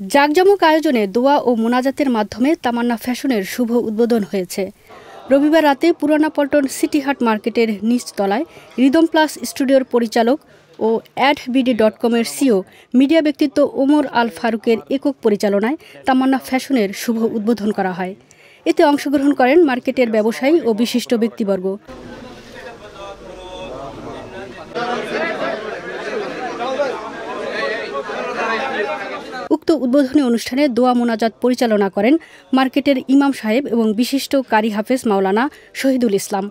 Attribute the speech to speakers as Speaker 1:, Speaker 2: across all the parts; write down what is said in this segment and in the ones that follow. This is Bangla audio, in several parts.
Speaker 1: জাঁকজমক আয়োজনে দোয়া ও মোনাজাতের মাধ্যমে তামান্না ফ্যাশনের শুভ উদ্বোধন হয়েছে। রবিবার রাতে পুরানা পল্টন সিটি হাট মার্কেটের নিচতলায় রিদম প্লাস স্টুডিওর পরিচালক ও adbd.com-এর সিও মিডিয়া ব্যক্তিত্ব ওমর আল ফারুকের একক পরিচালনায় তামান্না ফ্যাশনের শুভ উদ্বোধন করা হয়। এতে অংশগ্রহণ করেন মার্কেটের ব্যবসায়ী ও বিশিষ্ট ব্যক্তিবর্গ। উক্ত উদ্বোধনী অনুষ্ঠানে দোয়া মোনাজাত পরিচালনা করেন মার্কেটের ইমাম সাহেব এবং বিশিষ্ট কারি হাফেজ মাওলানা শহীদুল ইসলাম।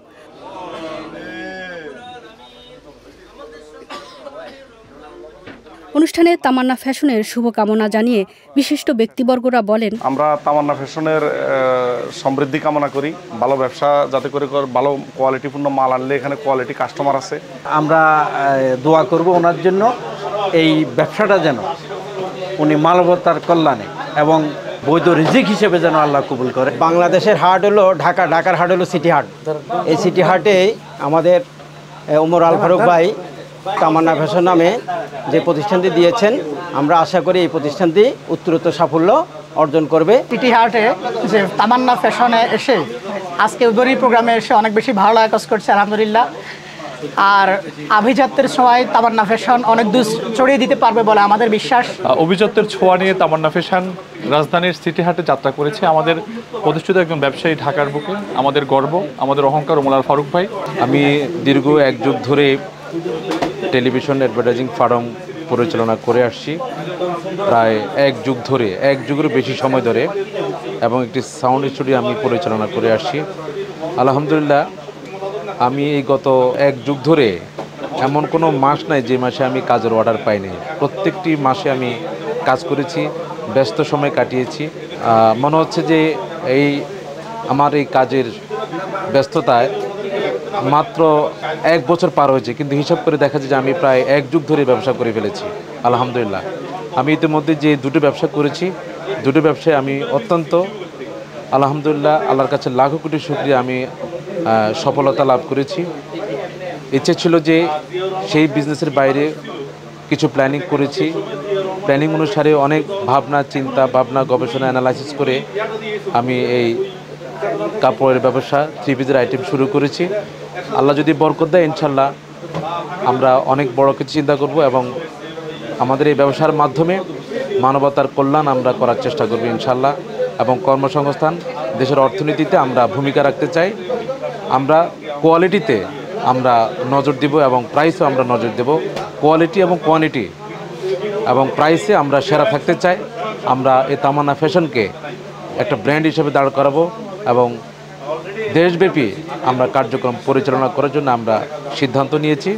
Speaker 1: অনুষ্ঠানে তামান্না ফ্যাশনের শুভকামনা জানিয়ে বিশিষ্ট ব্যক্তিবর্গরা বলেন,
Speaker 2: আমরা তামান্না ফ্যাশনের সমৃদ্ধি কামনা করি, ভালো ব্যবসা যাতে করে ভালো কোয়ালিটিপূর্ণ মাল আনলে এখানে কোয়ালিটি কাস্টমার আছে।
Speaker 3: আমরা দোয়া করব ওনার জন্য, এই ব্যবসাটা যেন উনি মানবতার কল্যাণে এবং বৈধ রিজিক হিসেবে যেন আল্লাহ কবুল করে। বাংলাদেশের হাট হলো ঢাকার হাট হলো সিটি হাট। এই সিটি হাটে আমাদের ওমর আল ফারুক ভাই তামান্না ফ্যাশন নামে যে প্রতিষ্ঠানটি দিয়েছেন, আমরা আশা করি এই প্রতিষ্ঠানটি উত্তরোত্তর সাফল্য অর্জন করবে।
Speaker 4: সিটি হাটে যে তামান্না ফ্যাশনে এসে আজকে উদ্বোধনী প্রোগ্রামে এসে অনেক বেশি ভালো লাগা কাজ করছে, আলহামদুলিল্লাহ। আর আভিজাত্যের ছোঁয়ায় তামান্না ফ্যাশন অনেক দূর ছড়িয়ে দিতে পারবে বলে আমাদের বিশ্বাস।
Speaker 5: অভিজাত্যের ছোঁয়া নিয়ে তামান্না ফ্যাশন রাজধানীর সিটি হাটে যাত্রা করেছে। আমাদের প্রতিষ্ঠিত একজন ব্যবসায়ী, ঢাকার বুকে আমাদের গর্ব, আমাদের অহংকার ওমর আল ফারুক ভাই।
Speaker 6: আমি দীর্ঘ এক যুগ ধরে টেলিভিশন অ্যাডভার্টাইজিং ফার্ম পরিচালনা করে আসছি, প্রায় এক যুগেরও বেশি সময় ধরে, এবং একটি সাউন্ড স্টুডিও আমি পরিচালনা করে আসছি। আলহামদুলিল্লাহ, আমি এই গত এক যুগ ধরে এমন কোনো মাস নাই যে মাসে আমি কাজের অর্ডার পাইনি। প্রত্যেকটি মাসে আমি কাজ করেছি, ব্যস্ত সময় কাটিয়েছি। মনে হচ্ছে যে আমার এই কাজের ব্যস্ততায় মাত্র এক বছর পার হয়েছে, কিন্তু হিসাব করে দেখা যায় যে আমি প্রায় এক যুগ ধরে ব্যবসা করে ফেলেছি। আলহামদুলিল্লাহ, আমি ইতিমধ্যে যে দুটো ব্যবসা করেছি, দুটো ব্যবসায় আমি অত্যন্ত আলহামদুলিল্লাহ আল্লাহর কাছে লাখো কোটি শুকরিয়া, আমি সফলতা লাভ করেছি। ইচ্ছে ছিল যে সেই বিজনেসের বাইরে কিছু প্ল্যানিং করেছি, প্ল্যানিং অনুসারে অনেক ভাবনা গবেষণা অ্যানালাইসিস করে আমি এই কাপড়ের ব্যবসা, থ্রি পিসের আইটেম শুরু করেছি। আল্লাহ যদি বরকত দেয়, ইনশাল্লাহ আমরা অনেক বড় কিছু চিন্তা করব এবং আমাদের এই ব্যবসার মাধ্যমে মানবতার কল্যাণ আমরা করার চেষ্টা করব ইনশাল্লাহ। এবং কর্মসংস্থান, দেশের অর্থনীতিতে আমরা ভূমিকা রাখতে চাই। আমরা কোয়ালিটিতে আমরা নজর দেব এবং প্রাইসও আমরা নজর দেব। কোয়ালিটি এবং কোয়ান্টিটি এবং প্রাইসে আমরা সেরা থাকতে চাই। আমরা এই তামান্না ফ্যাশনকে একটা ব্র্যান্ড হিসেবে দাঁড় করাবো এবং দেশব্যাপী আমরা কার্যক্রম পরিচালনা করার জন্য আমরা সিদ্ধান্ত নিয়েছি।